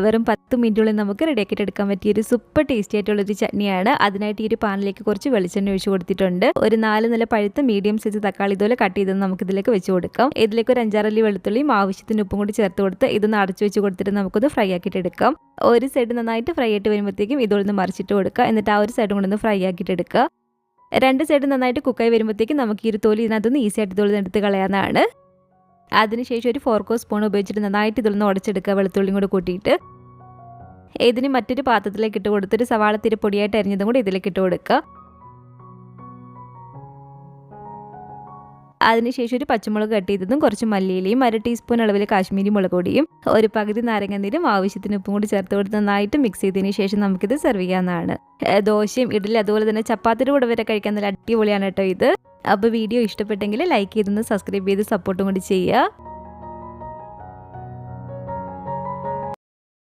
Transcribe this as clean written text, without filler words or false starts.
വെറും 10 മിനിറ്റുള്ളിൽ നമുക്ക് റെഡിയാക്കിയിട്ട് എടുക്കാൻ പറ്റിയ ഒരു സൂപ്പർ ടേസ്റ്റി ആയിട്ടുള്ളൊരു ചട്നിയാണ്. അതിനായിട്ട് ഈ ഒരു പാനിലേക്ക് കുറച്ച് വെളിച്ചെണ്ണ ഒഴിച്ച് കൊടുത്തിട്ടുണ്ട്. ഒരു 4 നല്ല പഴുത്ത മീഡിയം സൈസ് തക്കാളി ഇതുപോലെ കട്ട് ചെയ്ത് നമുക്ക് ഇതിലേക്ക് വെച്ച് കൊടുക്കാം. ഇതിലേക്ക് ഒരു 5-6 അല്ലി വെളുത്തുള്ളിയും ആവശ്യത്തിന് ഉപ്പും കൂടി ചേർത്ത് കൊടുത്ത് ഇതൊന്ന് അടച്ചു വെച്ച് കൊടുത്തിട്ട് നമുക്കൊന്ന് ഫ്രൈ ആക്കിയിട്ട് എടുക്കാം. ഒരു സൈഡ് നന്നായിട്ട് ഫ്രൈ ആയിട്ട് വരുമ്പോഴത്തേക്കും ഇതൊന്ന് മറിച്ചിട്ട് കൊടുക്കുക. എന്നിട്ട് ആ ഒരു സൈഡും കൊണ്ടൊന്ന് ഫ്രൈ ആക്കിയിട്ട് എടുക്കുക. 2 സൈഡ് നന്നായിട്ട് കുക്കായി വരുമ്പോഴത്തേക്കും നമുക്ക് ഈ ഒരു തോലി ഇതിനകത്തൊന്ന് ഈസി ആയിട്ട് ഇതൊന്ന് എടുത്ത് കളയാവുന്നതാണ്. അതിനുശേഷം ഒരു ഫോർക്കോ സ്പൂൺ ഉപയോഗിച്ചിട്ട് നന്നായിട്ട് ഇതൊന്ന് ഉടച്ചെടുക്കുക. വെളുത്തുള്ളിയും കൂടെ കൂട്ടിയിട്ട് ഇതിന് മറ്റൊരു പാത്രത്തിലേക്ക് ഇട്ട് കൊടുത്തിട്ട് സവാള തിരി പൊടിയായിട്ട് അരിഞ്ഞതും കൂടി ഇതിലേക്ക് ഇട്ട് കൊടുക്കുക. അതിനുശേഷം ഒരു പച്ചമുളക് കട്ട് ചെയ്തതും കുറച്ച് മല്ലിയിലയും 1/2 ടീസ്പൂൺ അളവിൽ കാശ്മീരി മുളക് പൊടിയും ഒരു പകുതി നാരങ്ങനീരും ആവശ്യത്തിന് ഉപ്പും കൂടി ചേർത്ത് കൊടുത്ത് നന്നായിട്ട് മിക്സ് ചെയ്തതിന് ശേഷം നമുക്കിത് സെർവ് ചെയ്യാവുന്നതാണ്. ദോശയും ഇഡ്ഡലി അതുപോലെ തന്നെ ചപ്പാത്തിയുടെ കൂടെ വരെ കഴിക്കാൻ നല്ല അടിപൊളിയാണ് കേട്ടോ ഇത്. അപ്പോൾ വീഡിയോ ഇഷ്ടപ്പെട്ടെങ്കിൽ ലൈക്ക് ചെയ്തൊന്ന് സബ്സ്ക്രൈബ് ചെയ്ത് സപ്പോർട്ടും കൂടി ചെയ്യുക.